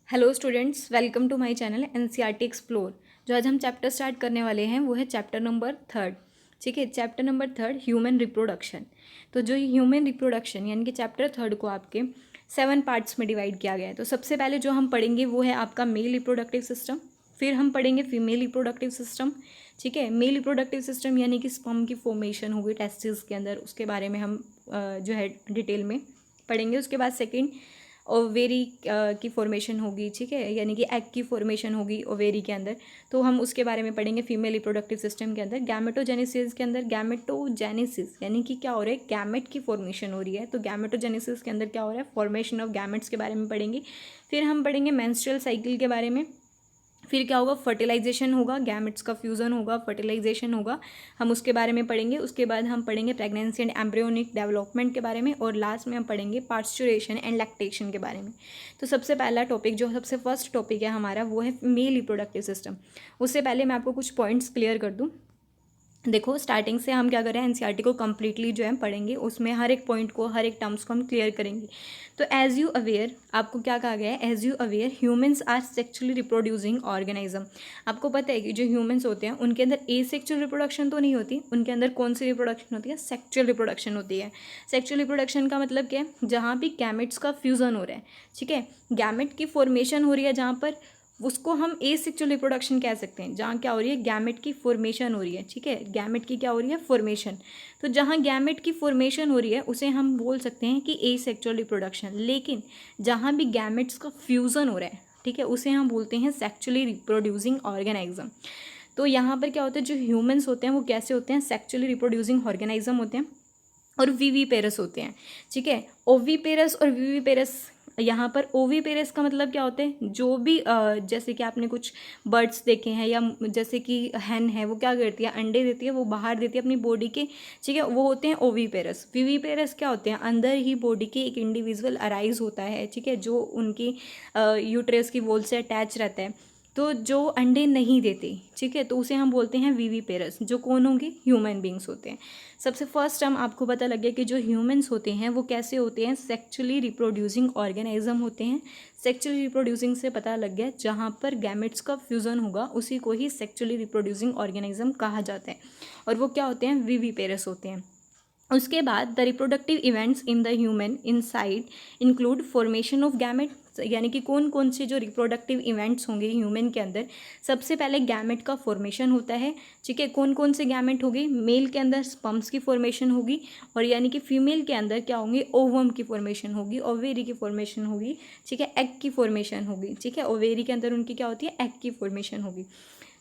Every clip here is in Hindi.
Hello students, welcome to my channel NCERT explore. जो आज हम चैप्टर स्टार्ट करने वाले हैं वो है चैप्टर नंबर 3। ठीक है, चैप्टर नंबर 3 ह्यूमन रिप्रोडक्शन। तो जो ह्यूमन रिप्रोडक्शन यानी कि चैप्टर 3 को आपके 7 पार्ट्स में डिवाइड किया गया है। तो सबसे पहले जो हम पढ़ेंगे वो है आपका मेल रिप्रोडक्टिव सिस्टम, फिर हम पढ़ेंगे फीमेल रिप्रोडक्टिव सिस्टम। ठीक है, मेल रिप्रोडक्टिव सिस्टम यानी कि स्पर्म की फॉर्मेशन होगी टेस्टिस के अंदर, उसके बारे में हम जो है डिटेल में पढ़ेंगे। उसके बाद सेकेंड ओवेरी की फॉर्मेशन होगी। ठीक है, यानी कि एग की फॉर्मेशन होगी ओवेरी के अंदर, तो हम उसके बारे में पढ़ेंगे। फीमेल रिप्रोडक्टिव सिस्टम के अंदर गैमेटोजेनेसिस के अंदर, गैमेटोजेनेसिस यानी कि क्या हो रहा है, गैमेट की फॉर्मेशन हो रही है। तो गैमेटोजेनेसिस के अंदर क्या हो रहा है, फॉर्मेशन ऑफ गैमेट्स के बारे में पढ़ेंगे। फिर हम पढ़ेंगे मेंस्ट्रुअल साइकिल के बारे में। फिर क्या होगा, फर्टिलाइजेशन होगा, गैमेट्स का फ्यूज़न होगा, फर्टिलाइजेशन होगा, हम उसके बारे में पढ़ेंगे। उसके बाद हम पढ़ेंगे प्रेगनेंसी एंड एम्ब्रियोनिक डेवलपमेंट के बारे में, और लास्ट में हम पढ़ेंगे पार्चुरेशन एंड लैक्टेशन के बारे में। तो सबसे पहला टॉपिक, जो सबसे फर्स्ट टॉपिक है हमारा, वो है मेल रिप्रोडक्टिव सिस्टम। उससे पहले मैं आपको कुछ पॉइंट्स क्लियर कर दूँ। देखो, स्टार्टिंग से हम क्या कर रहे हैं, एनसीईआरटी को कम्प्लीटली जो है पढ़ेंगे, उसमें हर एक पॉइंट को, हर एक टर्म्स को हम क्लियर करेंगे। तो एज यू अवेयर, आपको क्या कहा गया है, as you aware humans are sexually reproducing organism. आपको पता है कि जो ह्यूमंस होते हैं उनके अंदर एसेक्चुअल रिप्रोडक्शन तो नहीं होती, उनके अंदर कौन सी रिप्रोडक्शन होती है, सेक्चुअल रिप्रोडक्शन होती है। सेक्चुअल रिप्रोडक्शन का मतलब क्या है, जहाँ भी गैमेट्स का फ्यूजन हो रहा है। ठीक है, गैमेट की फॉर्मेशन हो रही है जहाँ पर, उसको हम एसेक्सुअल रिप्रोडक्शन कह सकते हैं। जहाँ क्या हो रही है, गैमेट की फॉर्मेशन हो रही है। ठीक है, गैमेट की क्या हो रही है, फॉर्मेशन। तो जहाँ गैमेट की फॉर्मेशन हो रही है उसे हम बोल सकते हैं कि एसेक्सुअल रिप्रोडक्शन। लेकिन जहाँ भी गैमेट्स का फ्यूज़न हो रहा है, ठीक है, उसे हम बोलते हैं सेक्चुअली रिप्रोड्यूसिंग ऑर्गेनिज्म। तो यहाँ पर क्या होता है, जो ह्यूमंस होते हैं वो कैसे होते हैं, सेक्चुअली रिप्रोड्यूसिंग ऑर्गेनिज्म होते हैं, और वीवीपेरस होते हैं। ठीक है, ओवीपेरस और वीवीपेरस। यहाँ पर ओवीपेरस का मतलब क्या होता है, जो भी जैसे कि आपने कुछ बर्ड्स देखे हैं, या जैसे कि हैन है, वो क्या करती है, अंडे देती है, वो बाहर देती है अपनी बॉडी के। ठीक है, वो होते हैं ओवीपेरस। वीवीपेरस क्या होते हैं, अंदर ही बॉडी के एक इंडिविजुअल अराइज होता है। ठीक है, जो उनकी यूट्रस की वॉल से अटैच रहता है, तो जो अंडे नहीं देते। ठीक है, तो उसे हम बोलते हैं वीवीपेरस, जो कौन होंगे, ह्यूमन बींग्स होते हैं। सबसे फर्स्ट टर्म आपको पता लग गया कि जो ह्यूमंस होते हैं वो कैसे होते हैं, सेक्चुअली रिप्रोड्यूसिंग ऑर्गेनिज्म होते हैं। सेक्चुअली रिप्रोड्यूसिंग से पता लग गया, जहाँ पर गैमेट्स का फ्यूजन होगा उसी को ही सेक्चुअली रिप्रोड्यूसिंग ऑर्गेनिज्म कहा जाता है, और वो क्या होते हैं, विविपेरस होते हैं। उसके बाद the reproductive events in the human inside include formation of gamete. यानी कि कौन कौन से जो रिप्रोडक्टिव इवेंट्स होंगे ह्यूमन के अंदर, सबसे पहले गैमेट का फॉर्मेशन होता है। ठीक है, कौन कौन से गैमेट होंगे, मेल के अंदर स्पर्म्स की फॉर्मेशन होगी, और यानी कि फीमेल के अंदर क्या होंगे, ओवम की फॉर्मेशन होगी, ओवेरी की फॉर्मेशन होगी। ठीक है, एग की फॉर्मेशन होगी। ठीक है, ओवेरी के अंदर उनकी क्या होती है, एग की फॉर्मेशन होगी।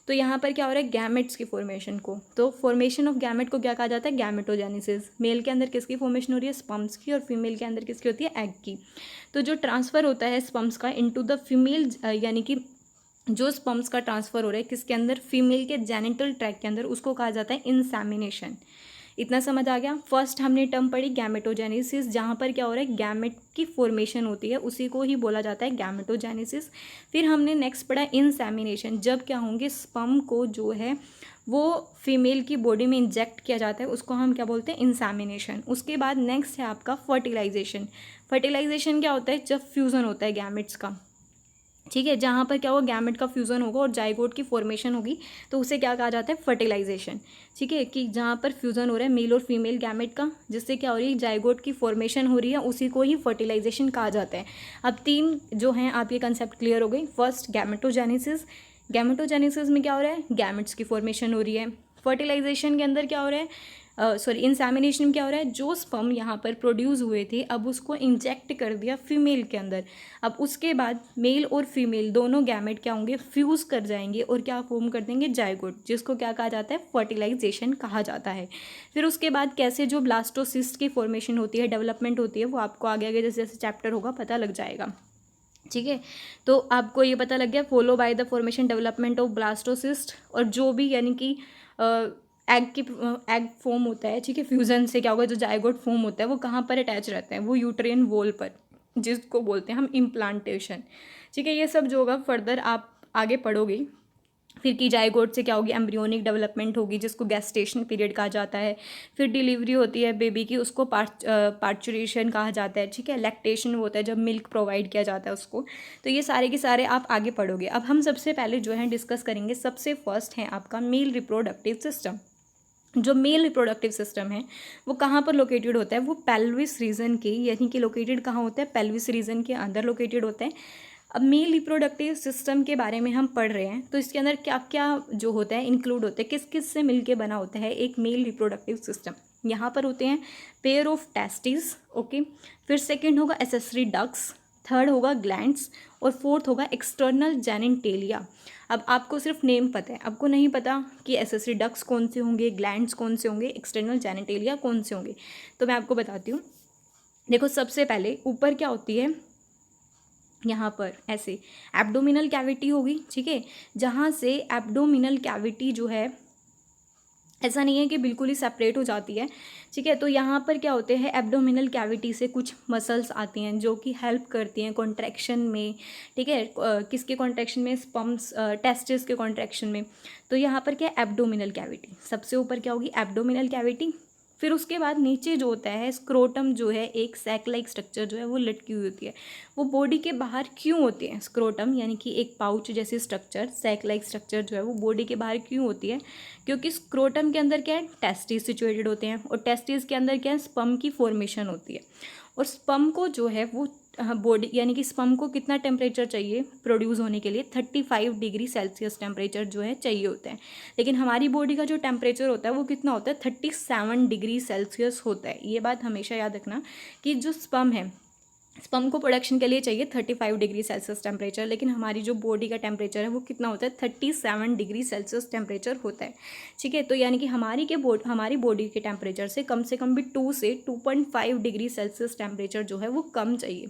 तो यहाँ पर क्या हो रहा है, गैमेट्स की फॉर्मेशन को, तो फॉर्मेशन ऑफ गैमेट को क्या कहा जाता है, गैमेटोजेनेसिस। मेल के अंदर किसकी फॉर्मेशन हो रही है, स्पर्म्स की, और फीमेल के अंदर किसकी होती है, एग की। तो जो ट्रांसफ़र होता है स्पर्म्स का इनटू द फीमेल, यानी कि जो स्पर्म्स का ट्रांसफ़र हो रहा है किसके अंदर, फीमेल के जेनिटल ट्रैक के अंदर, उसको कहा जाता है इंसेमिनेशन। इतना समझ आ गया। फर्स्ट हमने टर्म पढ़ी गैमेटोजेनेसिस, जहाँ पर क्या हो रहा है, गैमेट की फॉर्मेशन होती है, उसी को ही बोला जाता है गैमेटोजेनेसिस। फिर हमने नेक्स्ट पढ़ा इंसेमिनेशन, जब क्या होंगे, स्पर्म को जो है वो फीमेल की बॉडी में इंजेक्ट किया जाता है, उसको हम क्या बोलते हैं, इंसेमिनेशन। उसके बाद नेक्स्ट है आपका फर्टिलाइजेशन। फर्टिलाइजेशन क्या होता है, जब फ्यूज़न होता है गैमेट्स का। ठीक है, जहाँ पर क्या होगा, गैमेट का फ्यूज़न होगा और जाइगोट की फॉर्मेशन होगी, तो उसे क्या कहा जाता है, फर्टिलाइजेशन। ठीक है, कि जहाँ पर फ्यूज़न हो रहा है मेल और फीमेल गैमेट का, जिससे क्या हो रही है, जाइगोट की फॉर्मेशन हो रही है, उसी को ही फर्टिलाइजेशन कहा जाता है। अब तीन जो हैं आपके कंसेप्ट क्लियर हो गई। फर्स्ट गैमेटोजेनेसिस, गैमेटोजेनेसिस में क्या हो रहा है, गैमेट्स की फॉर्मेशन हो रही है। फर्टिलाइजेशन के अंदर क्या हो रहा है, इंसेमिनेशन में क्या हो रहा है, जो स्पर्म यहाँ पर प्रोड्यूस हुए थे अब उसको इंजेक्ट कर दिया फीमेल के अंदर। अब उसके बाद मेल और फीमेल दोनों गैमेट क्या होंगे, फ्यूज़ कर जाएंगे और क्या फॉर्म कर देंगे, जाइगोट, जिसको क्या कहा जाता है, फर्टिलाइजेशन कहा जाता है। फिर उसके बाद कैसे जो ब्लास्टोसिस्ट की फॉर्मेशन होती है, डेवलपमेंट होती है, वो आपको आगे आगे जैसे जैसे चैप्टर होगा पता लग जाएगा। ठीक है, तो आपको ये पता लग गया, follow by the formation development of blastocyst, और जो भी यानी कि एग फॉर्म होता है। ठीक है, फ्यूजन से क्या होगा, जो जाइगोट फॉर्म होता है वो कहाँ पर अटैच रहता है, वो यूट्रेन वॉल पर, जिसको बोलते हैं हम इम्प्लांटेशन। ठीक है, ये सब जो होगा फर्दर आप आगे पढ़ोगे। फिर की जाइगोट से क्या होगी, एम्ब्रियोनिक डेवलपमेंट होगी जिसको गेस्टेशन पीरियड कहा जाता है। फिर डिलीवरी होती है बेबी की, उसको पार्चुरेशन कहा जाता है, ठीक है। लैक्टेशन होता है जब मिल्क प्रोवाइड किया जाता है उसको। तो ये सारे के सारे आप आगे पढ़ोगे। अब हम सबसे पहले जो है डिस्कस करेंगे, सबसे फर्स्ट है आपका मेल रिप्रोडक्टिव सिस्टम। जो मेल रिप्रोडक्टिव सिस्टम है वो कहाँ पर लोकेटेड होता है, वो पेल्विस रीजन के, यानी कि लोकेटेड कहाँ होता है, पेल्विस रीजन के अंदर लोकेटेड होता है। अब मेल रिप्रोडक्टिव सिस्टम के बारे में हम पढ़ रहे हैं, तो इसके अंदर क्या क्या जो होता है इंक्लूड होता है, किस किस से मिलके बना होता है एक मेल रिप्रोडक्टिव सिस्टम। यहाँ पर होते हैं पेयर ऑफ टेस्टिस, ओके। फिर सेकेंड होगा एसेसरी डक्ट्स, थर्ड होगा ग्लैंड्स, और फोर्थ होगा एक्सटर्नल जेनिटेलिया। अब आपको सिर्फ नेम पता है, आपको नहीं पता कि एसेसरी डक्ट्स कौन से होंगे, ग्लैंड्स कौन से होंगे, एक्सटर्नल जेनिटेलिया कौन से होंगे। तो मैं आपको बताती हूँ। देखो सबसे पहले ऊपर क्या होती है, यहाँ पर ऐसे एब्डोमिनल कैविटी होगी, ठीक है। जहाँ से एब्डोमिनल कैविटी जो है, ऐसा नहीं है कि बिल्कुल ही सेपरेट हो जाती है, ठीक है। तो यहाँ पर क्या होते हैं, एब्डोमिनल कैविटी से कुछ मसल्स आती हैं जो कि हेल्प करती हैं कॉन्ट्रैक्शन में, ठीक है। किसके कॉन्ट्रैक्शन में, स्पम्स टेस्टिस के कॉन्ट्रैक्शन में। तो यहाँ पर क्या, एब्डोमिनल कैविटी सबसे ऊपर क्या होगी, एब्डोमिनल कैविटी। फिर उसके बाद नीचे जो होता है स्क्रोटम, जो है एक सैक लाइक स्ट्रक्चर जो है वो लटकी हुई होती है। वो बॉडी के बाहर क्यों होती है, स्क्रोटम यानी कि एक पाउच जैसी स्ट्रक्चर, सैक लाइक स्ट्रक्चर जो है वो बॉडी के बाहर क्यों होती है, क्योंकि स्क्रोटम के अंदर क्या है, टेस्टिस सिचुएटेड होते हैं, और टेस्टिस के अंदर क्या है, स्पर्म की फॉर्मेशन होती है। और स्पर्म को जो है वो बॉडी, यानी कि स्पर्म को कितना टेम्परेचर चाहिए प्रोड्यूस होने के लिए, 35 डिग्री सेल्सियस टेम्परेचर जो है चाहिए होता है। लेकिन हमारी बॉडी का जो टेम्परेचर होता है वो कितना होता है, 37 डिग्री सेल्सियस होता है। ये बात हमेशा याद रखना कि जो स्पर्म है, स्पर्म को प्रोडक्शन के लिए चाहिए 35 डिग्री सेल्सियस टेम्परेचर, लेकिन हमारी जो बॉडी का टेम्परेचर है वो कितना होता है, 37 डिग्री सेल्सियस टेम्परेचर होता है, ठीक है। तो यानी कि हमारी बॉडी के टेम्परेचर से कम भी 2 से 2.5 डिग्री सेल्सियस टेम्परेचर जो है वो कम चाहिए।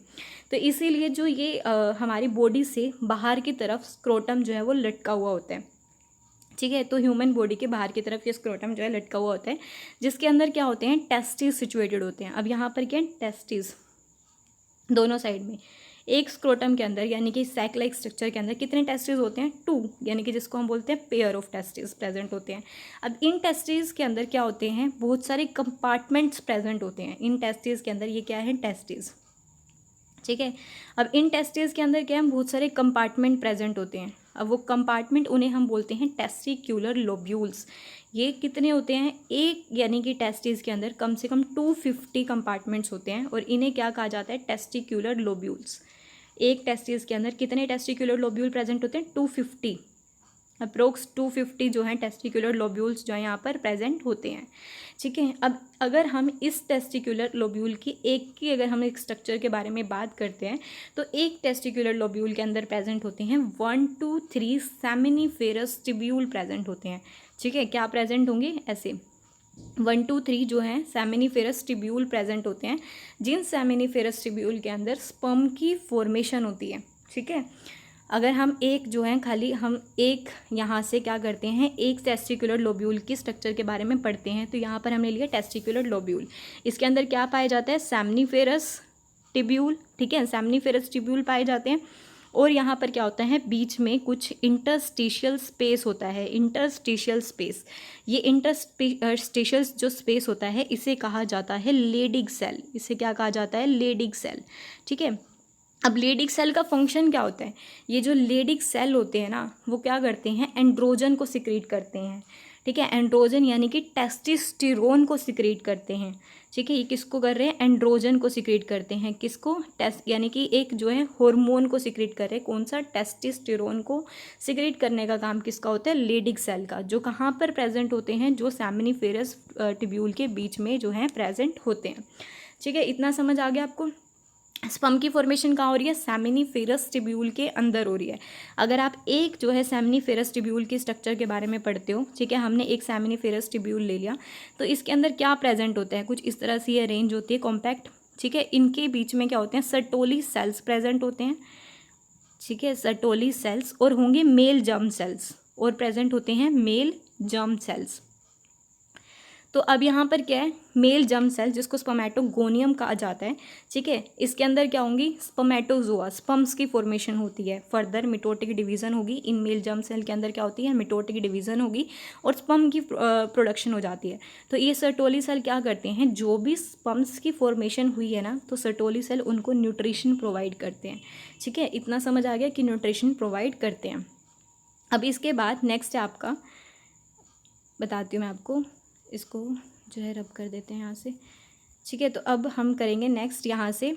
तो इसीलिए जो ये हमारी बॉडी से बाहर की तरफ स्क्रोटम जो है वो लटका हुआ होता है, ठीक है। तो ह्यूमन बॉडी के बाहर की तरफ ये स्क्रोटम जो है लटका हुआ होता है, जिसके अंदर क्या होते हैं, टेस्टिस सिचुएटेड होते हैं। अब यहाँ पर क्या है, टेस्टिस दोनों साइड में। एक स्क्रोटम के अंदर यानी कि सैक लाइक स्ट्रक्चर के अंदर कितने टेस्टिस होते हैं, 2, यानी कि जिसको हम बोलते हैं पेयर ऑफ टेस्टिस प्रेजेंट होते हैं। अब इन टेस्टिस के अंदर क्या होते हैं, बहुत सारे कंपार्टमेंट्स प्रेजेंट होते हैं इन टेस्टिस के अंदर। ये क्या है, टेस्टिस, ठीक है। अब इन टेस्टिस के अंदर क्या है, बहुत सारे कंपार्टमेंट प्रेजेंट होते हैं। अब वो कंपार्टमेंट, उन्हें हम बोलते हैं टेस्टिक्यूलर लोब्यूल्स। ये कितने होते हैं, एक, यानी कि टेस्टिस के अंदर कम से कम 250 कंपार्टमेंट्स होते हैं, और इन्हें क्या कहा जाता है, टेस्टिक्यूलर लोब्यूल्स। एक टेस्टिस के अंदर कितने टेस्टिक्यूलर लोब्यूल प्रेजेंट होते हैं, 250, अप्रोक्स 250 जो हैं टेस्टिकुलर लोब्यूल्स जो यहाँ पर प्रेजेंट होते हैं, ठीक है। अब अगर हम इस टेस्टिकुलर लोब्यूल की अगर हम एक स्ट्रक्चर के बारे में बात करते हैं, तो एक टेस्टिकुलर लोब्यूल के अंदर प्रेजेंट होते हैं 1 to 3 सेमिनिफेरस टिब्यूल प्रेजेंट होते हैं, ठीक है। क्या प्रेजेंट होंगे, ऐसे 1 to 3 जो हैं सेमिनिफेरस टिब्यूल प्रेजेंट होते हैं, जिन सेमिनिफेरस टिब्यूल के अंदर स्पर्म की फॉर्मेशन होती है, ठीक है। अगर हम एक जो है, खाली हम एक यहाँ से क्या करते हैं, एक टेस्टिकुलर लोब्यूल की स्ट्रक्चर के बारे में पढ़ते हैं, तो यहाँ पर हमने लिया टेस्टिकुलर लोब्यूल। इसके अंदर क्या पाया जाता है, सेमनीफेरस टिब्यूल, ठीक है, सेमनीफेरस टिब्यूल पाए जाते हैं। और यहाँ पर क्या होता है, बीच में कुछ इंटरस्टिशियल स्पेस होता है, इंटरस्टिशियल स्पेस। ये इंटरस्टिशियल जो स्पेस होता है इसे कहा जाता है लेडिग सेल। इसे क्या कहा जाता है, लेडिग सेल, ठीक है। अब लेडिग सेल का फंक्शन क्या होता है, ये जो लेडिग सेल होते हैं ना, वो क्या करते हैं, एंड्रोजन को सिक्रीट करते हैं, ठीक है। एंड्रोजन यानी कि टेस्टोस्टेरोन को सिक्रीट करते हैं, ठीक है। ये किसको कर रहे हैं, एंड्रोजन को सिक्रीट करते हैं, किसको, यानी कि एक जो है हार्मोन को सिक्रीट कर रहे हैं, कौन सा, टेस्टोस्टेरोन को सिक्रीट करने का काम किसका होता है, लेडिग सेल का, जो कहाँ पर प्रेजेंट होते हैं, जो सेमिनिफेरस टिब्यूल के बीच में जो है प्रेजेंट होते हैं, ठीक है। इतना समझ आ गया आपको। स्पर्म की फॉर्मेशन कहाँ हो रही है, सेमिनिफेरस टिब्यूल के अंदर हो रही है। अगर आप एक जो है सेमिनिफेरस टिब्यूल की स्ट्रक्चर के बारे में पढ़ते हो, ठीक है, हमने एक सेमिनिफेरस टिब्यूल ले लिया, तो इसके अंदर क्या प्रेजेंट होता है, कुछ इस तरह से ये रेंज होती है कॉम्पैक्ट, ठीक है। इनके बीच में क्या होते हैं, सर्टोली सेल्स प्रेजेंट होते हैं, ठीक है, सर्टोली सेल्स, और होंगे मेल जर्म सेल्स, और प्रेजेंट होते हैं मेल जर्म सेल्स। तो अब यहाँ पर क्या है, मेल जर्म सेल जिसको स्पर्मेटोगोनियम कहा जाता है, ठीक है, इसके अंदर क्या होंगी, स्पर्मेटोजोआ, स्पर्म्स की फॉर्मेशन होती है। फर्दर मिटोटिक डिवीजन होगी, इन मेल जर्म सेल के अंदर क्या होती है, मिटोटिक डिवीजन होगी और स्पर्म की प्रोडक्शन हो जाती है। तो ये सर्टोली सेल क्या करते हैं, जो भी स्पर्म्स की फॉर्मेशन हुई है ना, तो सर्टोली सेल उनको न्यूट्रिशन प्रोवाइड करते हैं, ठीक है, इतना समझ आ गया कि न्यूट्रिशन प्रोवाइड करते हैं। अब इसके बाद नेक्स्ट है आपका, बताती हूँ मैं आपको, इसको जो है रब कर देते हैं यहाँ से, ठीक है। तो अब हम करेंगे नेक्स्ट यहाँ से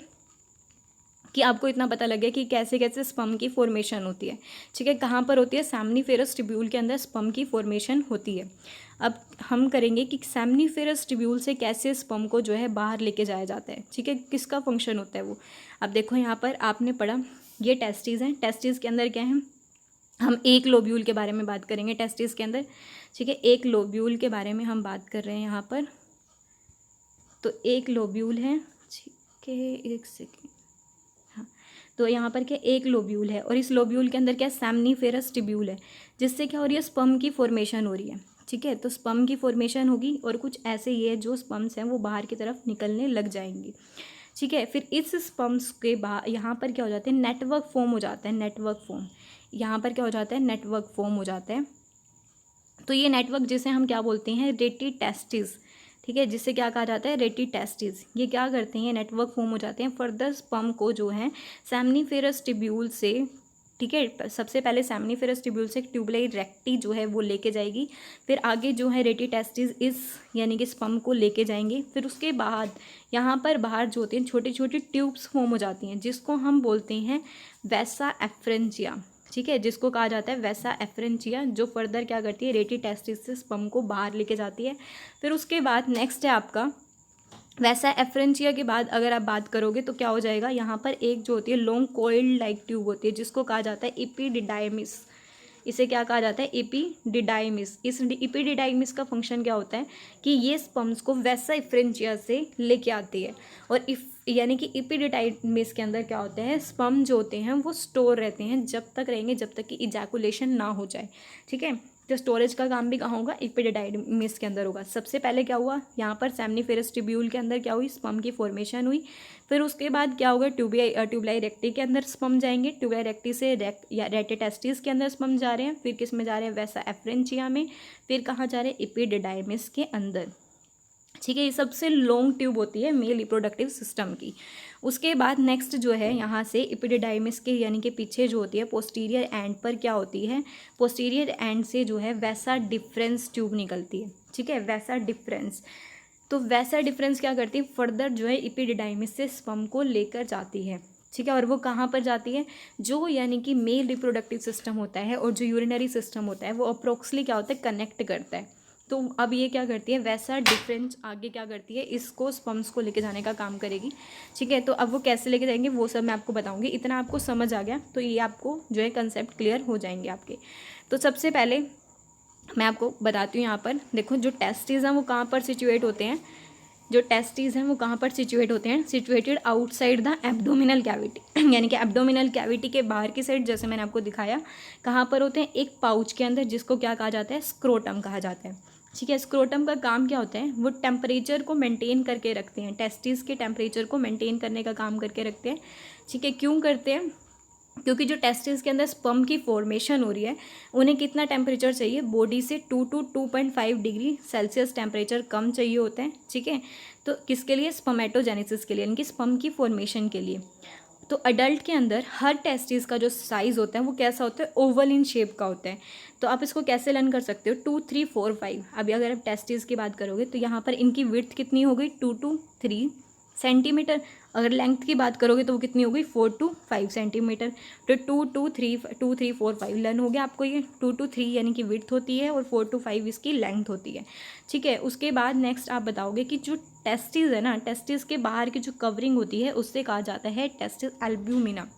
कि आपको इतना पता लग गया कि कैसे कैसे स्पर्म की फॉर्मेशन होती है, ठीक है, कहाँ पर होती है, सेमनीफेरस ट्यूब्यूल के अंदर स्पर्म की फॉर्मेशन होती है। अब हम करेंगे कि सेमनीफेरस ट्यूब्यूल से कैसे स्पर्म को जो है बाहर लेके जाया जाता है, ठीक है, किसका फंक्शन होता है वो। अब देखो यहाँ पर आपने पढ़ा, ये टेस्टिस हैं, टेस्टिस के अंदर क्या है, हम एक लोब्यूल के बारे में बात करेंगे टेस्टिस के अंदर, ठीक है, एक लोब्यूल के बारे में हम बात कर रहे हैं यहाँ पर। तो एक लोब्यूल है, ठीक है, एक सेकेंड, हाँ, तो यहाँ पर क्या, एक लोब्यूल है और इस लोब्यूल के अंदर क्या, सेमनीफेरस ट्यूब्यूल है, जिससे क्या हो रही है, स्पर्म की फॉर्मेशन हो रही है, ठीक है। तो स्पर्म की फॉर्मेशन होगी और कुछ ऐसे ही है जो स्पर्म्स हैं वो बाहर की तरफ निकलने लग जाएंगी, ठीक है। फिर इस स्पर्म्स के बाहर यहाँ पर क्या हो जाता है, नेटवर्क फॉर्म हो जाता है, नेटवर्क फॉर्म, यहाँ पर क्या हो जाता है, नेटवर्क फॉर्म हो जाता है। तो ये नेटवर्क जिसे हम क्या बोलते हैं, रेटी टेस्टिस, ठीक है, जिसे क्या कहा जाता है, रेटी टेस्टिस। ये क्या करते हैं, नेटवर्क फॉर्म हो जाते हैं। फर्दर स्पर्म को जो है सेमनीफेरस ट्यूब्यूल से, ठीक है, सबसे पहले सेमनीफेरस ट्यूब्यूल से ट्यूबुलाई रेक्टी जो है वो लेके जाएगी, फिर आगे जो है रेटी टेस्टिस इस यानी कि स्पर्म को लेके जाएंगे। फिर उसके बाद यहाँ पर बाहर जो होते हैं छोटी छोटी ट्यूब्स फॉर्म हो जाती हैं, जिसको हम बोलते हैं वैसा एफ्रेंचिया, ठीक है, जिसको कहा जाता है वैसा एफ्रेंचिया, जो फर्दर क्या करती है, रेटी टेस्टिस से स्पर्म को बाहर लेके जाती है। फिर उसके बाद नेक्स्ट है आपका वैसा एफ्रेंचिया के बाद अगर आप बात करोगे तो क्या हो जाएगा, यहाँ पर एक जो होती है लॉन्ग कॉइल्ड लाइक ट्यूब होती है, जिसको कहा जाता है एपिडिडाइमिस। इसे क्या कहा जाता है, एपिडिडाइमिस। इस एपिडिडाइमिस का फंक्शन क्या होता है कि ये स्पर्म्स को वैसा एफ्रेंचिया से लेके आती है। और यानी कि एपिडिडाइमिस के अंदर क्या होता है, स्पर्म जो होते हैं वो स्टोर रहते हैं, जब तक रहेंगे जब तक कि इजैकुलेशन ना हो जाए, ठीक है। तो स्टोरेज का काम भी कहाँ होगा, एपिडिडाइमिस के अंदर होगा। सबसे पहले क्या हुआ, यहाँ पर सेमनीफेरस ट्यूब्यूल के अंदर क्या हुई, स्पर्म की फॉर्मेशन हुई। फिर उसके बाद क्या होगा, ट्यूबुलाई रेक्टी के अंदर स्पर्म जाएंगे, ट्यूबुलाई रेक्टी से रेटी टेस्टिस के अंदर स्पर्म जा रहे हैं, फिर किस में जा रहे हैं, वैसा एफ्रेंचिया में, फिर कहाँ जा रहे हैं, एपिडिडाइमिस के अंदर, ठीक है। ये सबसे लॉन्ग ट्यूब होती है मेल रिप्रोडक्टिव सिस्टम की। उसके बाद नेक्स्ट जो है यहाँ से एपिडिडाइमिस के यानी कि पीछे जो होती है पोस्टीरियर एंड पर क्या होती है, पोस्टीरियर एंड से जो है वैसा डिफरेंस ट्यूब निकलती है, ठीक है, वैसा डिफरेंस। तो वैसा डिफरेंस क्या करती है, फर्दर जो है एपिडिडाइमिस से स्पर्म को लेकर जाती है, ठीक है। और वो कहाँ पर जाती है, जो यानी कि मेल रिप्रोडक्टिव सिस्टम होता है और जो यूरिनरी सिस्टम होता है वो अप्रोक्सली क्या होता है, कनेक्ट करता है। तो अब ये क्या करती है, वैसा डिफरेंस आगे क्या करती है, इसको स्पर्म्स को लेके जाने का काम करेगी, ठीक है। तो अब वो कैसे लेके जाएंगे वो सब मैं आपको बताऊंगी। इतना आपको समझ आ गया तो ये आपको जो है कंसेप्ट क्लियर हो जाएंगे आपके। तो सबसे पहले मैं आपको बताती हूँ, यहाँ पर देखो जो टेस्टिस हैं वो कहाँ पर सिचुएट होते हैं, जो टेस्टिस हैं वो कहाँ पर सिचुएट होते हैं, situated outside the abdominal cavity, यानी कि एब्डोमिनल कैविटी के बाहर की साइड, जैसे मैंने आपको दिखाया कहाँ पर होते हैं, एक पाउच के अंदर, जिसको क्या कहा जाता है, स्क्रोटम कहा जाता है, ठीक है। स्क्रोटम का काम क्या होता है, वो टेम्परेचर को मेंटेन करके रखते हैं, टेस्टिस के टेम्परेचर को मेंटेन करने का काम करके रखते हैं, ठीक है। क्यों करते हैं, क्योंकि जो टेस्टिस के अंदर स्पर्म की फॉर्मेशन हो रही है उन्हें कितना टेम्परेचर चाहिए, बॉडी से 2 to 2.5 डिग्री सेल्सियस टेम्परेचर कम चाहिए होता है, ठीक है। तो किसके लिए, स्पर्मेटोजेनेसिस के लिए, यानी कि स्पर्म की फॉर्मेशन के लिए। तो अडल्ट के अंदर हर टेस्टिस का जो साइज़ होता है वो कैसा होता है, ओवल इन शेप का होता है। तो आप इसको कैसे लर्न कर सकते हो, 2, 3, 4, 5। अभी अगर आप टेस्टिस की बात करोगे तो यहाँ पर इनकी विड्थ कितनी हो गई, 2 to 3 सेंटीमीटर। अगर लेंथ की बात करोगे तो वो कितनी हो गई, 4 to 5 सेंटीमीटर। तो 2, 3, 4, 5 लर्न हो गया आपको। ये 2 to 3 यानी कि विड्थ होती है और 4 to 5 इसकी लेंथ होती है, ठीक है। उसके बाद नेक्स्ट आप बताओगे कि जो टेस्टिस है ना, टेस्टिस के बाहर की जो कवरिंग होती है उससे कहा जाता है टेस्टिस एल्ब्यूमिना।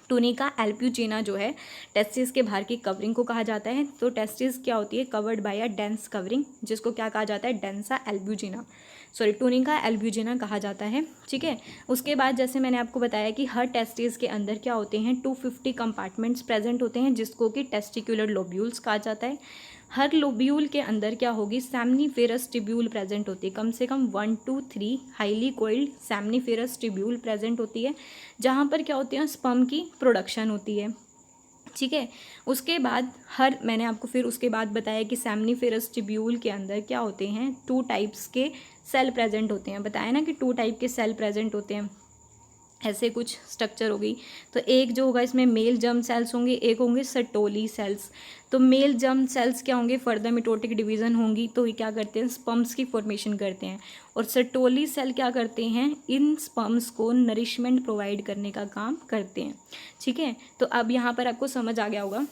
टूनिका एल्ब्यूजिना जो है टेस्टिस के बाहर की कवरिंग को कहा जाता है। तो टेस्टिस क्या होती है, covered by a dense covering, जिसको क्या कहा जाता है, डेंसा एल्ब्यूजिना, सॉरी टूनिका एल्ब्यूजिना कहा जाता है, ठीक है। उसके बाद जैसे मैंने आपको बताया कि हर टेस्टिस के अंदर क्या होते हैं, 250 कंपार्टमेंट्स प्रेजेंट होते हैं, जिसको कि टेस्टिकुलर लोब्यूल्स कहा जाता है। हर लोब्यूल के अंदर क्या होगी, सेमनीफेरस ट्यूब्यूल प्रेजेंट होती है, कम से कम 1 to 3 highly coiled seminiferous tubule present होती है, जहाँ पर क्या होती है, स्पर्म की प्रोडक्शन होती है। ठीक है, उसके बाद मैंने आपको फिर उसके बाद बताया कि सेमनीफेरस ट्यूब्यूल के अंदर क्या होते हैं, 2 टाइप्स के सेल प्रेजेंट होते हैं। बताया ना कि 2 टाइप के सेल प्रेजेंट होते हैं, ऐसे कुछ स्ट्रक्चर हो गई। तो एक जो होगा इसमें मेल जर्म सेल्स होंगे, एक होंगे सर्टोली सेल्स। तो मेल जर्म सेल्स क्या होंगे, फर्दर मिटोटिक डिवीजन होंगी, तो ये क्या करते हैं, स्पर्म्स की फॉर्मेशन करते हैं। और सर्टोली सेल क्या करते हैं, इन स्पर्म्स को नरिशमेंट प्रोवाइड करने का काम करते हैं। ठीक है, तो अब यहाँ पर आपको समझ आ गया होगा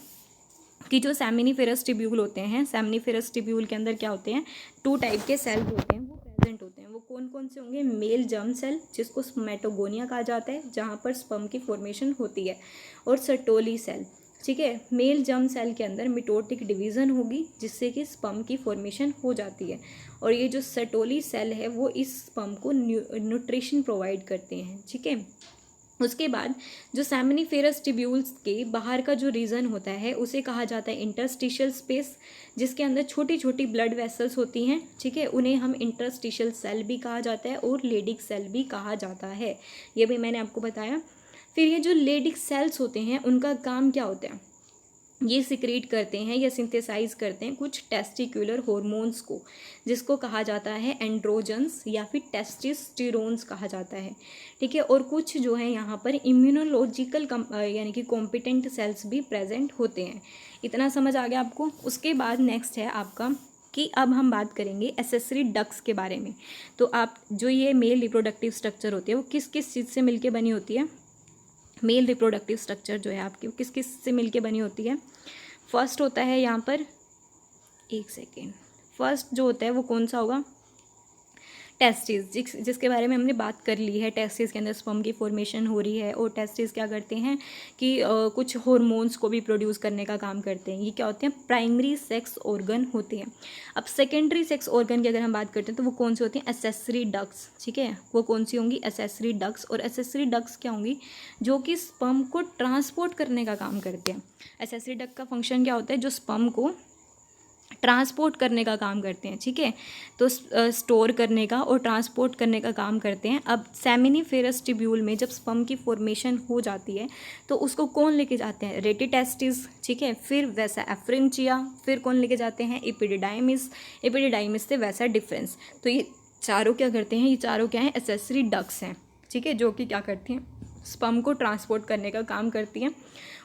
कि जो सेमनीफेरस ट्यूब्यूल होते हैं, सेमनीफेरस ट्यूब्यूल के अंदर क्या होते हैं, 2 टाइप के सेल होते हैं वो प्रेजेंट होते हैं। वो कौन कौन से होंगे, मेल जर्म सेल जिसको स्पर्मेटोगोनिया कहा जाता है, जहाँ पर स्पर्म की फॉर्मेशन होती है, और सर्टोली सेल। ठीक है, मेल जर्म सेल के अंदर मिटोटिक डिवीज़न होगी जिससे कि स्पर्म की फॉर्मेशन हो जाती है, और ये जो सर्टोली सेल है वो इस स्पर्म को न्यूट्रिशन प्रोवाइड करते हैं। ठीक है, उसके बाद जो सेमनीफेरस ट्यूब्यूल्स के बाहर का जो रीजन होता है उसे कहा जाता है इंटरस्टिशियल स्पेस, जिसके अंदर छोटी छोटी ब्लड वेसल्स होती हैं। ठीक है, उन्हें हम इंटरस्टिशियल सेल भी कहा जाता है और लेडिक सेल भी कहा जाता है, ये भी मैंने आपको बताया। फिर ये जो लेडिक सेल्स होते हैं उनका काम क्या होता है, ये सिक्रीट करते हैं या सिंथेसाइज करते हैं कुछ टेस्टिकुलर हॉर्मोन्स को, जिसको कहा जाता है एंड्रोजन्स या फिर टेस्टोस्टेरोन्स कहा जाता है। ठीक है, और कुछ जो है यहाँ पर इम्यूनोलॉजिकल यानी कि कॉम्पिटेंट सेल्स भी प्रेजेंट होते हैं। इतना समझ आ गया आपको। उसके बाद नेक्स्ट है आपका कि अब हम बात करेंगे एसेसरी डक्ट्स के बारे में। तो आप जो ये मेल रिप्रोडक्टिव स्ट्रक्चर होती है वो किस किस चीज़ से मिलकर बनी होती है, मेल रिप्रोडक्टिव स्ट्रक्चर जो है आपकी वो किस किस से मिलके बनी होती है। फर्स्ट होता है यहाँ पर, एक सेकेंड, फर्स्ट जो होता है वो कौन सा होगा, टेस्टिस, जिसके बारे में हमने बात कर ली है। टेस्टिस के अंदर स्पर्म की फॉर्मेशन हो रही है, और टेस्टिस क्या करते हैं कि कुछ हॉर्मोन्स को भी प्रोड्यूस करने का काम करते हैं। ये क्या होते हैं, प्राइमरी सेक्स ऑर्गन होते हैं। अब सेकेंडरी सेक्स ऑर्गन की अगर हम बात करते हैं तो वो कौन सी होती हैं, एसेसरी डक्ट्स। ठीक है, वो कौन सी होंगी, एसेसरी डक्ट्स। और एसेसरी डक्ट्स क्या होंगी, जो कि स्पर्म को ट्रांसपोर्ट करने का काम करते हैं। एसेसरी डक्ट का फंक्शन क्या होता है, जो स्पर्म को ट्रांसपोर्ट करने का काम करते हैं। ठीक है, तो स्टोर करने का और ट्रांसपोर्ट करने का काम करते हैं। अब सेमनीफेरस ट्यूब्यूल में जब स्पर्म की फॉर्मेशन हो जाती है तो उसको कौन लेके जाते हैं, रेटिटेस्टिस। ठीक है, फिर वैसा एफ्रिंचिया, फिर कौन लेके जाते हैं, एपिडिडाइमिस, एपिडिडाइमिस से वैसा डिफरेंस। तो ये चारों क्या करते हैं, ये चारों क्या हैं, एसेसरी डक्ट्स हैं। ठीक है, जो कि क्या करती हैं, स्पर्म को ट्रांसपोर्ट करने का काम करती हैं।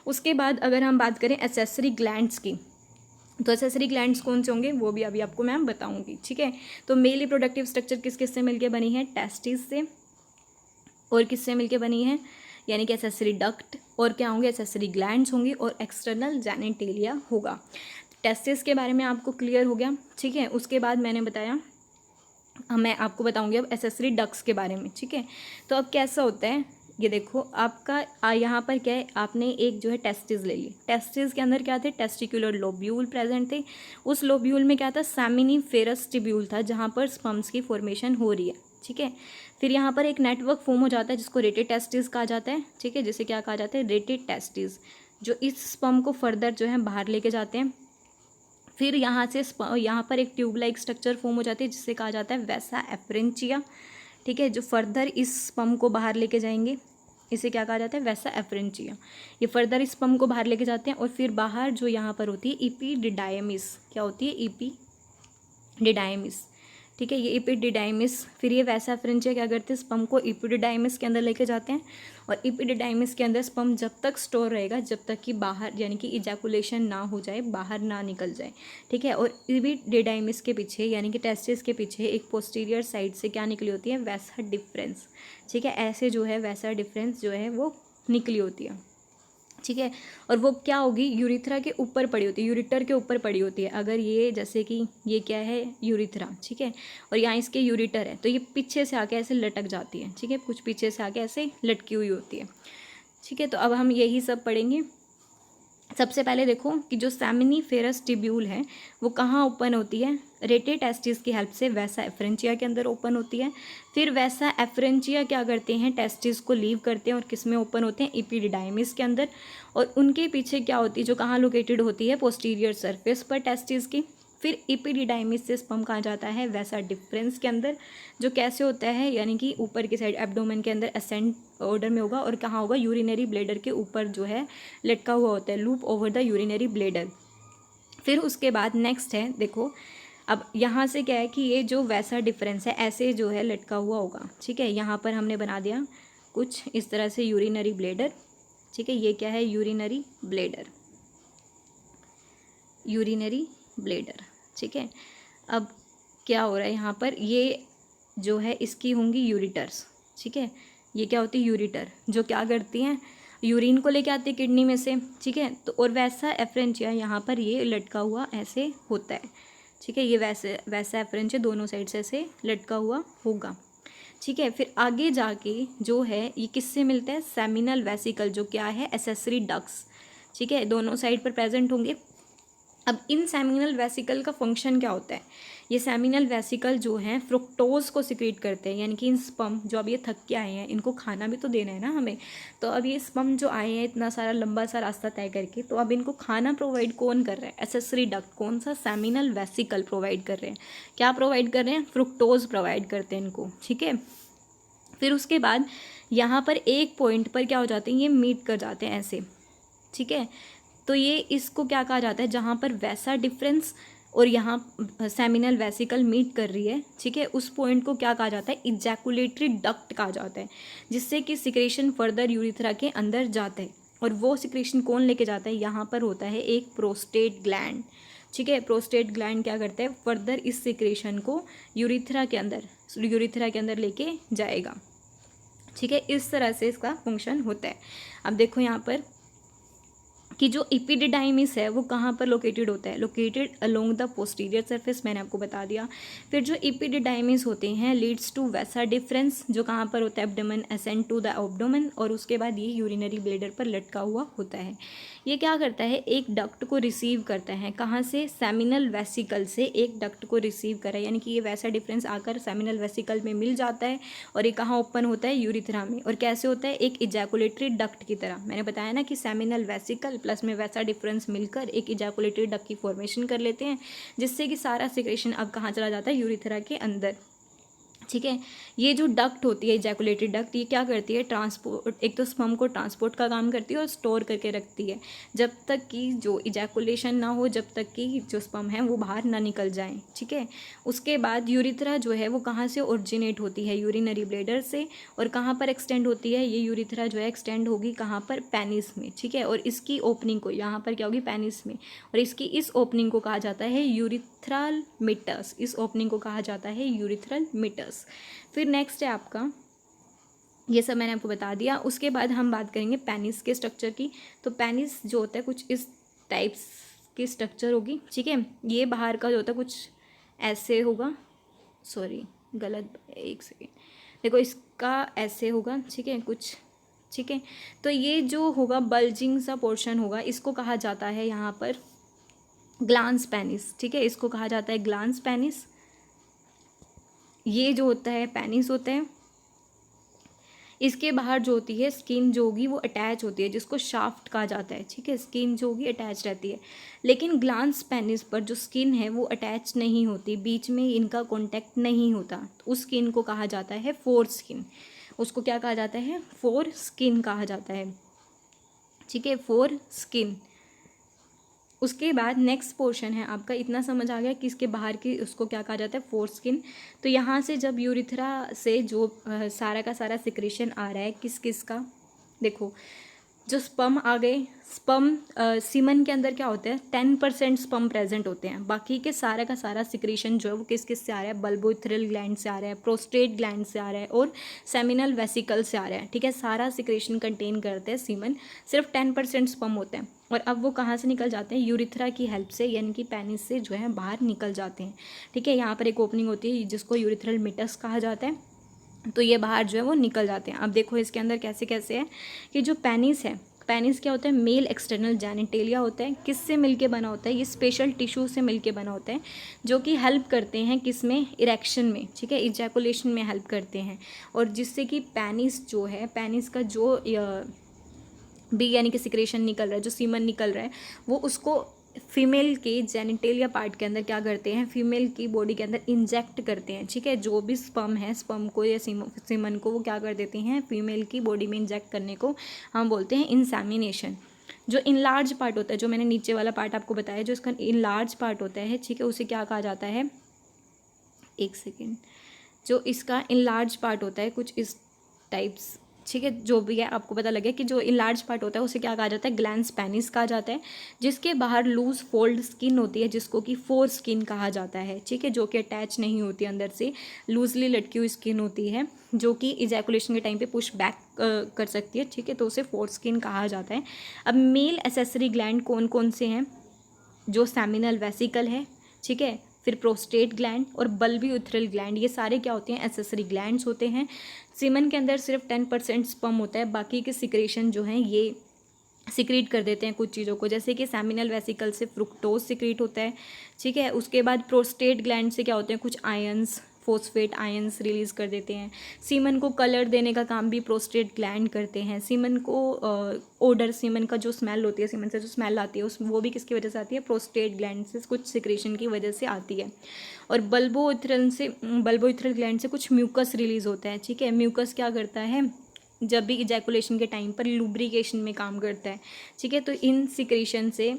उसके बाद अगर हम बात करें एसेसरी ग्लैंड्स की, तो एसेसरी ग्लैंड्स कौन से होंगे वो भी अभी आपको मैं बताऊंगी। ठीक है, तो मेल रिप्रोडक्टिव स्ट्रक्चर किस किस से मिलके बनी है, टेस्टिस से, और किससे मिलके बनी है, यानी कि एसेसरी डक्ट, और क्या होंगे, एसेसरी ग्लैंड्स होंगी, और एक्सटर्नल जेनिटेलिया होगा। टेस्टिस के बारे में आपको क्लियर हो गया। ठीक है, उसके बाद मैंने बताया, मैं आपको बताऊंगी अब एसेसरी डक्ट्स के बारे में। ठीक है, तो अब कैसा होता है, ये देखो आपका यहाँ पर क्या है, आपने एक जो है टेस्टिस ले ली। टेस्टिस के अंदर क्या थे, टेस्टिकुलर लोब्यूल प्रेजेंट थे। उस लोब्यूल में क्या था, सेमिनीफेरस ट्यूब्यूल था, जहाँ पर स्पर्म्स की फॉर्मेशन हो रही है। ठीक है, फिर यहाँ पर एक नेटवर्क फॉर्म हो जाता है जिसको रेटिटेस्टिस कहा जाता है। ठीक है, जिसे क्या कहा जाता है, रेटिटेस्टिस, जो इस स्पर्म को फर्दर जो है बाहर लेके जाते हैं। फिर यहाँ से यहाँ पर एक ट्यूब लाइक स्ट्रक्चर फॉर्म हो जाती है जिससे कहा जाता है वैसा एफ्रेंचिया। ठीक है, जो फर्दर इस स्पर्म को बाहर लेके जाएंगे, इसे क्या कहा जाता है, वैसा एफ्रेंचिया। ये फर्दर इस स्पर्म को बाहर लेके जाते हैं, और फिर बाहर जो यहाँ पर होती है इपीडिडायमिस, क्या होती है, इपीडिडायमिस। ठीक है, ये इपीडिडायमिस, फिर ये वैसा एफ्रेंचिया क्या करते हैं, स्पर्म को इपीडिडायमिस के अंदर लेके जाते हैं, और इपीडिडायमिस के अंदर स्पर्म जब तक स्टोर रहेगा जब तक कि बाहर यानी कि इजैकुलेशन ना हो जाए, बाहर ना निकल जाए। ठीक है, और इपीडिडायमिस के पीछे यानी कि टेस्टिस के पीछे एक पोस्टीरियर साइड से क्या निकली होती है, वैसा डिफरेंस। ठीक है, ऐसे जो है वैसा डिफरेंस जो है वो निकली होती है। ठीक है, और वो क्या होगी, यूरिथ्रा के ऊपर पड़ी होती है, यूरिटर के ऊपर पड़ी होती है। अगर ये जैसे कि ये क्या है, यूरिथ्रा। ठीक है, और यहाँ इसके यूरिटर है, तो ये पीछे से आके ऐसे लटक जाती है। ठीक है, कुछ पीछे से आके ऐसे लटकी हुई होती है। ठीक है, तो अब हम यही सब पढ़ेंगे। सबसे पहले देखो कि जो सेमिनीफेरस ट्यूब्यूल है वो कहाँ ओपन होती है, रेटिटेस्टिस की हेल्प से वैसा एफ्रेंचिया के अंदर ओपन होती है। फिर वैसा एफ्रेंचिया क्या करते हैं, टेस्टिस को लीव करते हैं और किस में ओपन होते हैं, इपीडिडायमिस के अंदर। और उनके पीछे क्या होती है, जो कहाँ लोकेटेड होती है, पोस्टीरियर सरफेस पर टेस्टिस की। फिर इपिडिडाइमिस से स्पर्म कहाँ जाता है वैसा डिफरेंस के अंदर, जो कैसे होता है यानी कि ऊपर की साइड एब्डोमेन के अंदर असेंड ऑर्डर में होगा, और कहाँ होगा यूरिनरी ब्लेडर के ऊपर जो है लटका हुआ होता है, loop over the urinary bladder. फिर उसके बाद नेक्स्ट है, देखो अब यहाँ से क्या है कि ये जो वैसा डिफरेंस है ऐसे जो है लटका हुआ होगा, ठीक है। यहाँ पर हमने बना दिया कुछ इस तरह से यूरिनरी ब्लेडर, ठीक है। ये क्या है यूरिनरी ब्लेडर, यूरिनरी ब्लेडर, ठीक है। अब क्या हो रहा है यहाँ पर, ये जो है इसकी होंगी यूरिटर्स, ठीक है। ये क्या होती है यूरिटर, जो क्या करती हैं यूरिन को लेके आती है किडनी में से, ठीक है। तो और वैसा एफरेंचिया यहाँ पर ये लटका हुआ ऐसे होता है, ठीक है। ये वैसा एफरेंचिया दोनों साइड से ऐसे लटका हुआ होगा, ठीक है। फिर आगे जाके जो है ये किससे मिलता है, सेमिनल वेसिकल, जो क्या है एसेसरी डक्ट्स, ठीक है, दोनों साइड पर प्रेजेंट होंगे। अब इन सेमिनल वेसिकल का फंक्शन क्या होता है, ये सेमिनल वेसिकल जो हैं फ्रुक्टोज को सिक्रीट करते हैं, यानी कि इन स्पर्म जो अब ये थक के आए हैं इनको खाना भी तो देना है ना हमें, तो अब ये स्पर्म जो आए हैं इतना सारा लंबा सा रास्ता तय करके, तो अब इनको खाना प्रोवाइड कौन कर रहा है, एसेसरी डक्ट, कौन सा सेमिनल वेसिकल प्रोवाइड कर रहे हैं, क्या प्रोवाइड कर रहे हैं, फ्रुक्टोज प्रोवाइड करते हैं इनको, ठीक है। फिर उसके बाद यहाँ पर एक पॉइंट पर क्या हो जाते हैं, ये मीट कर जाते हैं ऐसे, ठीक है। तो ये इसको क्या कहा जाता है, जहाँ पर वैसा डिफरेंस और यहाँ सेमिनल वेसिकल मीट कर रही है, ठीक है, उस पॉइंट को क्या कहा जाता है, इजैकुलेटरी डक्ट कहा जाता है, जिससे कि सिक्रेशन फर्दर यूरिथ्रा के अंदर जाता है। और वो सिक्रेशन कौन लेके जाता है, यहाँ पर होता है एक प्रोस्टेट ग्लैंड, ठीक है। प्रोस्टेट ग्लैंड क्या करता है, फर्दर इस सिक्रेशन को यूरिथ्रा के अंदर लेके जाएगा, ठीक है। इस तरह से इसका फंक्शन होता है। अब देखो यहाँ पर कि जो इपिडिडाइमिस है वो कहाँ पर लोकेटेड होता है, located along the posterior surface, मैंने आपको बता दिया। फिर जो इपिडिडाइमिस होते हैं लीड्स टू वैसा डिफरेंस, जो कहाँ पर होता है abdomen ascend to the abdomen, और उसके बाद ये यूरिनरी ब्लेडर पर लटका हुआ होता है। ये क्या करता है, एक डक्ट को रिसीव करता है, कहाँ से, सेमिनल वेसिकल से एक डक्ट को रिसीव करा, यानी कि ये वैसा डिफरेंस आकर सेमिनल वेसिकल में मिल जाता है, और ये कहाँ ओपन होता है, यूरिथ्रा में। और कैसे होता है, एक इजैकुलेटरी डक्ट की तरह, मैंने बताया ना कि सेमिनल वेसिकल प्लस में वैसा डिफरेंस मिलकर एक इजैकुलेटरी डक्ट की फॉर्मेशन कर लेते हैं, जिससे कि सारा सिक्रेशन अब कहाँ चला जाता है, यूरिथ्रा के अंदर, ठीक है। ये जो डक्ट होती है इजैकुलेटरी डक्ट, ये क्या करती है, ट्रांसपोर्ट, एक तो स्पर्म को ट्रांसपोर्ट का काम करती है और स्टोर करके रखती है, जब तक कि जो इजैकुलेशन ना हो, जब तक कि जो स्पर्म है वो बाहर ना निकल जाए, ठीक है। उसके बाद यूरिथ्रा जो है वो कहाँ से ओरिजिनेट होती है, यूरिनरी ब्लेडर से, और कहाँ पर एक्सटेंड होती है, ये यूरिथ्रा जो है एक्सटेंड होगी कहाँ पर, पेनिस में, ठीक है। और इसकी ओपनिंग को यहाँ पर क्या होगी, पेनिस में, और इसकी इस ओपनिंग को कहा जाता है यूरिथ्रल मीटस, इस ओपनिंग को कहा जाता है यूरिथ्रल मीटस। फिर नेक्स्ट है आपका, ये सब मैंने आपको बता दिया। उसके बाद हम बात करेंगे पेनिस के स्ट्रक्चर की। तो पेनिस जो होता है कुछ इस टाइप्स की स्ट्रक्चर होगी, ठीक है। ये बाहर का जो होता है कुछ ऐसे होगा, सॉरी गलत, एक सेकेंड, देखो इसका ऐसे होगा, ठीक है कुछ, ठीक है। तो ये जो होगा बल्जिंग सा पोर्शन होगा, इसको कहा जाता है यहाँ पर ग्लांस पेनिस, ठीक है, इसको कहा जाता है ग्लांस पेनिस। ये जो होता है पेनिस होता है, इसके बाहर जो होती है स्किन जो होगी वो अटैच होती है, जिसको शाफ्ट कहा जाता है, ठीक है। स्किन जो होगी अटैच रहती है, लेकिन ग्लांस पेनिस पर जो स्किन है वो अटैच नहीं होती, बीच में इनका कॉन्टैक्ट नहीं होता, तो उस स्किन को कहा जाता है फोर स्किन। उसको क्या कहा जाता है, फोर स्किन कहा जाता है, ठीक है, फोर स्किन। उसके बाद नेक्स्ट पोर्शन है आपका, इतना समझ आ गया कि इसके बाहर की उसको क्या कहा जाता है, फोर स्किन। तो यहाँ से जब यूरिथ्रा से जो सारा का सारा सिक्रेशन आ रहा है किस किस का, देखो जो स्पर्म आ गए, स्पर्म सीमन के अंदर क्या होता है, 10% स्पर्म प्रेजेंट होते हैं, बाकी के सारा का सारा सिक्रेशन जो है वो किस किस से आ रहा है, बल्बोथ्रिल ग्लैंड से आ रहा है, प्रोस्टेट ग्लैंड से आ रहा है, और सेमिनल वेसिकल से आ रहा है, ठीक है। सारा सिक्रेशन कंटेन करते हैं सीमन, सिर्फ 10% स्पर्म होते हैं, और अब वो कहाँ से निकल जाते हैं, यूरिथ्रा की हेल्प से, यानी कि पेनिस से जो है बाहर निकल जाते हैं, ठीक है। यहाँ पर एक ओपनिंग होती है जिसको यूरिथ्रल मीटस कहा जाता है, तो ये बाहर जो है वो निकल जाते हैं। अब देखो इसके अंदर कैसे कैसे है कि जो पेनिस है, पेनिस क्या होता है, मेल एक्सटर्नल जेनिटेलिया होता है, किससे मिलके बना होता है, ये स्पेशल टिश्यू से मिलके बना होता है, जो कि हेल्प करते हैं किसमें, इरेक्शन में, ठीक है, इजैकुलेशन में हेल्प करते हैं, और जिससे कि पेनिस जो है, पेनिस का जो बी यानी कि सिक्रेशन निकल रहा है, जो सीमन निकल रहा है, वो उसको फीमेल के जेनिटेलिया पार्ट के अंदर क्या करते हैं, फीमेल की बॉडी के अंदर इंजेक्ट करते हैं, ठीक है। जो भी स्पर्म है, स्पर्म को या सीमन को वो क्या कर देते हैं, फीमेल की बॉडी में इंजेक्ट करने को हम बोलते हैं इंसेमिनेशन। जो इनलार्ज पार्ट होता है, जो मैंने नीचे वाला पार्ट आपको बताया, जो इसका इनलार्ज पार्ट होता है, ठीक है, उसे क्या कहा जाता है, एक सेकेंड, जो इसका इनलार्ज पार्ट होता है कुछ इस टाइप्स, ठीक है, जो भी है आपको पता लगे कि जो इनलार्ज पार्ट होता है उसे क्या कहा जाता है, ग्लैंस पेनिस कहा जाता है, जिसके बाहर लूज फोल्ड स्किन होती है जिसको कि फोर स्किन कहा जाता है, ठीक है, जो कि अटैच नहीं होती, अंदर से लूजली लटकी हुई स्किन होती है जो कि इजैकुलेशन के टाइम पे पुश बैक कर सकती है, ठीक है, तो उसे फोर स्किन कहा जाता है। अब मेल एसेसरी ग्लैंड कौन कौन से हैं, जो सेमिनल वेसिकल है, ठीक है, फिर प्रोस्टेट ग्लैंड और बल्बी यूथरल ग्लैंड, ये सारे क्या होते हैं, एसेसरी ग्लैंड्स होते हैं। सीमन के अंदर सिर्फ 10% स्पर्म होता है, बाकी के सिक्रेशन जो हैं ये सिक्रीट कर देते हैं कुछ चीज़ों को, जैसे कि सेमिनल वेसिकल से फ्रुक्टोज सिक्रीट होता है, ठीक है। उसके बाद प्रोस्टेट ग्लैंड से क्या होते हैं, कुछ आयंस, फोस्फेट आयंस रिलीज़ कर देते हैं। सीमन को कलर देने का काम भी प्रोस्टेट ग्लैंड करते हैं। सीमन को ओडर, सीमन का जो स्मेल होती है, सीमन से जो स्मेल आती है उस वो भी किसकी वजह से आती है, प्रोस्टेट ग्लैंड से कुछ सिक्रेशन की वजह से आती है। और बल्बोइथरल ग्लैंड से कुछ म्यूकस रिलीज़ होता है, ठीक है। म्यूकस क्या करता है, जब भी इजैकुलेशन के टाइम पर लुब्रिकेशन में काम करता है, ठीक है। तो इन सिक्रीशन से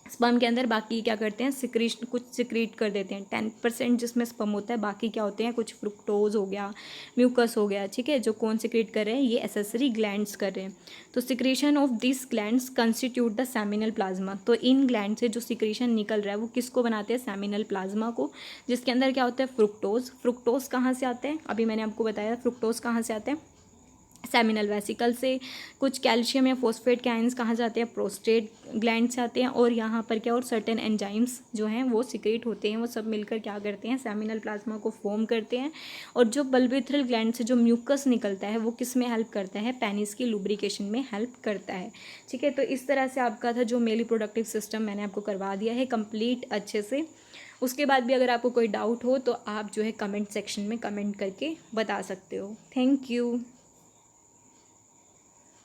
स्पर्म के अंदर बाकी क्या करते हैं, सिक्रीशन कुछ सिक्रीट कर देते हैं, 10% जिसमें स्पर्म होता है, बाकी क्या होते हैं, कुछ फ्रुक्टोज हो गया, म्यूकस हो गया, ठीक है। जो कौन सिक्रीट कर रहे हैं, ये एसेसरी ग्लैंड्स कर रहे हैं। तो secretion of this glands constitute the seminal plasma. तो इन ग्लैंड से जो सिक्रीशन निकल रहा है वो किसको बनाते हैं, सेमिनल प्लाज्मा को, जिसके अंदर क्या होता है, फ्रुक्टोज। फ्रुक्टोज कहाँ से आते हैं, अभी मैंने आपको बताया फ्रुक्टोज कहाँ से आते हैं, सेमिनल वेसिकल से। कुछ कैल्शियम या फोस्फेट के आयंस कहाँ जाते हैं, प्रोस्टेट ग्लैंड से आते हैं। और यहाँ पर क्या, और सर्टेन एंजाइम्स जो हैं वो सिक्रेट होते हैं, वो सब मिलकर क्या करते हैं, सेमिनल प्लाज्मा को फॉर्म करते हैं। और जो बल्बिथरल ग्लैंड से जो म्यूकस निकलता है वो किस में हेल्प करता है, पेनिस की लुब्रिकेशन में हेल्प करता है, ठीक है। तो इस तरह से आपका था जो मेल रिप्रोडक्टिव सिस्टम मैंने आपको करवा दिया है कंप्लीट अच्छे से। उसके बाद भी अगर आपको कोई डाउट हो तो आप जो है कमेंट सेक्शन में कमेंट करके बता सकते हो। Thank you.